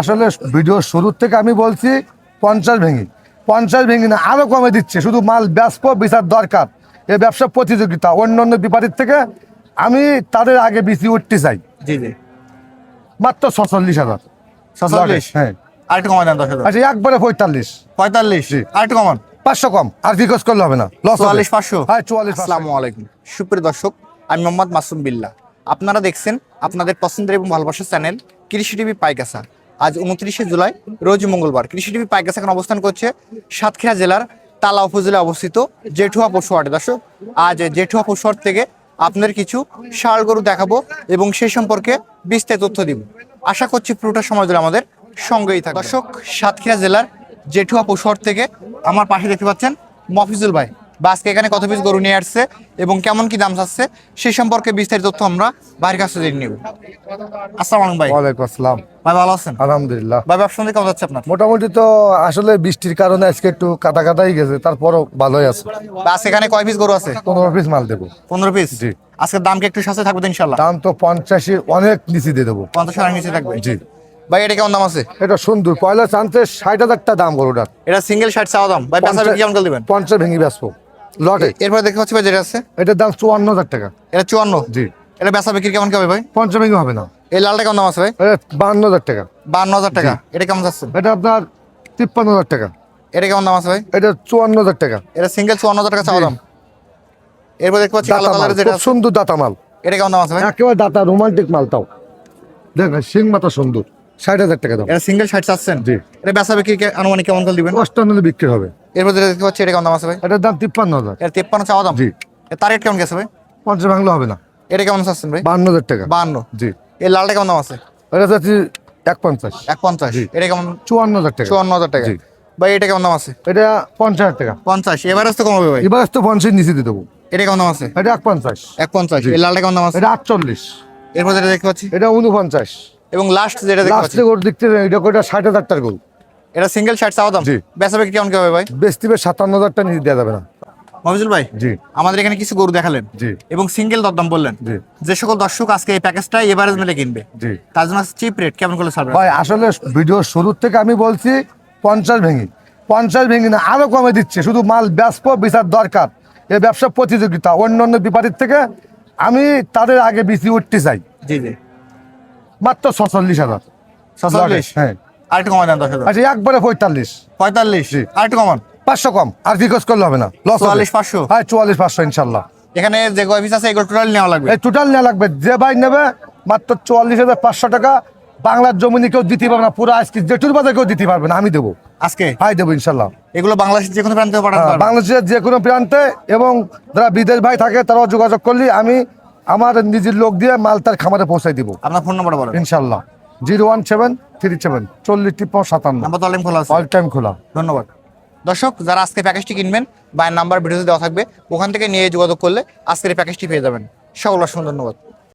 আসলে ভিডিও শুরুর থেকে আমি বলছি 50 ভেঙে না আরো কমে দিচ্ছে, শুধু মাল বিচার দরকার। এই ব্যবসা প্রতিযোগিতা অন্য ব্যাপারীর থেকে আমি তাদের আগে বেশি উঠতে চাই। জি জি, মাত্র 46,000। 46। হ্যাঁ, আরেকটু কমাই দেন 10,000। আচ্ছা একবারে 45। 45। জি। আরেকটু কমান। 500 কম, আর রিকোয়েস্ট করলে হবে না, লস হবে। 44,500। হ্যাঁ 44,500। আসসালামু আলাইকুম সুপ্রিয় দর্শক, আমি মোহাম্মদ মাসুম বিল্লাহ। আপনারা দেখছেন আপনাদের পছন্দের এবং ভালোবাসার চ্যানেল কৃষি টিভি পাইকাসা। আজ 29শে জুলাই রোজ মঙ্গলবার। কৃষি টিভি পাইকাসা এখন অবস্থান করছে সাতক্ষীরা জেলার তালা উপজেলায় অবস্থিত জেঠুয়া পশুহাটে। দর্শক, আজ জেঠুয়া পশুহাট থেকে আপনাদের কিছু ষাঁড় গরু দেখাবো এবং সেই সম্পর্কে বিস্তারিত তথ্য দিব। আশা করছি পুরোটা সময় ধরে আমাদের সঙ্গেই থাকবে। দর্শক, সাতক্ষীরা জেলার জেঠুয়া পশুহাট থেকে আমার পাশে দেখতে পাচ্ছেন মফিজুল ভাই। বা আজকে এখানে কত পিস গরু নিয়ে আসছে এবং কেমন কি দাম চাচ্ছে সেই সম্পর্কে বিস্তারিত তথ্য আমরা ভাইয়ের কাছে জেনে নিব। আসসালামু আলাইকুম ভাই। ওয়ালাইকুম আসসালাম। ভাই ভালো আছেন? আলহামদুলিল্লাহ। ভাই ব্যবসা কেমন যাচ্ছে আপনার? মোটামুটি তো আসলে বৃষ্টির কারণে আজকে একটু কাটাই গেছে, তারপরও ভালোই আছে। বা আজকে এখানে কয় পিস গরু আছে? 15 পিস মাল দেবো। 15 পিস। জি। আজকের দাম কি একটু সাথে থাকবে তো ইনশাআল্লাহ? দাম তো 85 অনেক নিচে দিয়ে দেবো। 50 টাকার নিচে থাকবে। জি। ভাই এটা কেমন দাম আছে? এটা সুন্দর, পয়লা চান্সে 60,000 টাকা দাম গরুটার। এটা সিঙ্গেল 60 চাওয়া দাম। ভাই বেচা বিক্রি কেমন করে দিবেন? 50 ভেঙে বেচবো লটে। এরপরে দেখতে পাচ্ছি ভাই যেটা আছে এটার দাম 54,000 টাকা। এটা 54। জি। এটা বেচা বিক্রি কেমন কি হবে ভাই? 50 ভেঙে হবে না। এই লালটা কেমন দাম আছে ভাই? এটা 52,000 টাকা। 52,000 টাকা। এটা কেমন যাচ্ছে? এটা আপনার 53,000 টাকা। এটা কেমন দাম আছে ভাই? এটা 54,000 টাকা। এটা সিঙ্গেল 54,000 টাকা চাওয়া দাম। এরপর দেখতে পাচ্ছি কালো দাতা মাল, কালারের যেটা খুব আছে, সুন্দর দাতা মাল। এটা কেমন দাম আছে ভাই? একেবারে দাতা রোমান্টিক মালটাও দেখেন, সিং মাথা সুন্দর। 60,000 টাকা দাম। এটা সিঙ্গেল 60 চাচ্ছেন? জি। এটা বেচা বিক্রি আনুমানিক কেমন করে দিবেন? 58 বিক্রি হবে। এরপর যেটা দেখতে পাচ্ছি এটা কেমন দাম আছে ভাই? এটার দাম 53,000। এটা 53 চাওয়া দাম। জি। তার রেট কেমন গেছে ভাই? 50 ভাঙলে হবে না। এটা কেমন চাচ্ছেন ভাই? 52,000 টাকা। 52। জি। এই লালটা কেমন দাম আছে? এটা যাচ্ছি 150। 150। জি। এটা কেমন? 54,000 টাকা। 54,000 টাকা। জি। ভাই এটা কেমন দাম আছে? এটা 50,000 টাকা। 50। এবারে তো কম হবে ভাই। এবার তো 50 নিচে দিয়ে দেবো। এটা কেমন দাম আছে? এটা 150। 150। জি। এই লালটা কেমন দাম আছে? এটা 48। এরপর যেটা দেখতে পাচ্ছি এটা 49। এবং লাস্ট যেটা দেখতে পাচ্ছি লাস্টে গরু দেখতে এটা কয়টা 60,000 টাকার গরু। এটা সিঙ্গেল 60 চাওয়া দাম। জি। বেচা বিক্রি কেমন কি হবে ভাই? বেচতে 57,000 টাকা নিচে দেওয়া যাবে না। মফিজুল ভাই, জি। আমাদের এখানে কিছু গরু দেখালেন জি। এবং সিঙ্গেল দরদাম বললেন। জি। যে সকল দর্শক আজকে এই প্যাকেজটা এভারেজ মেলে কিনবে জি। তার জন্য চিপ রেট কেমন করে ছাড়বে? ভাই আসলে ভিডিও শুরুর থেকে আমি বলছি 50 ভেঙে না আরো কমে দিচ্ছে, শুধু মাল বিচার দরকার। এই ব্যবসা প্রতিযোগিতা অন্য ব্যাপারীর থেকে আমি তাদের আগে বেশি উঠতে চাই। জি জি, মাত্র 46,000। 46। হ্যাঁ, আরেকটু কমাই দেন 10,000। আচ্ছা একবারে 45। 45। জি। আরেকটু কমান। 500 কম, আর রিকোয়েস্ট করলে হবে না, লস হবে। 44,500। হ্যাঁ 44,500 ইনশাল্লাহ। এখানে যে কয় পিস আছে এগুলো টোটাল নেওয়া লাগবে। এই টোটাল নেওয়া লাগবে, যে ভাই নেবে মাত্র 44,500 টাকা। বাংলার জমিনে কেউ দিতে পারবে না, পুরো আজকে জেঠুর বাজার কেউ দিতে পারবে না, আমি দেবো। আজকে ভাই দেবো ইনশাল্লাহ। এগুলো বাংলাদেশের যে কোনো প্রান্তে পাঠাতে পারবে। বাংলাদেশের যে কোনো প্রান্তে, এবং যারা বিদেশ ভাই থাকে তারাও যোগাযোগ করলে আমি আমার নিজের লোক দিয়ে মাল তার খামারে পৌঁছাই দিব আপনার ফোন নাম্বারটা বলেন। ইনশাল্লাহ। 01737 40 নাম্বার তো অনলাইন খোলা আছে। অল টাইম খোলা। ধন্যবাদ। দর্শক, যারা আজকে প্যাকেজটি কিনবেন ভাইয়ের নাম্বার ভিডিওতে দেওয়া থাকবে, ওখান থেকে নিয়ে যোগাযোগ করলে আজকের এই প্যাকেজটি পেয়ে যাবেন। সকল অসংখ্য ধন্যবাদ।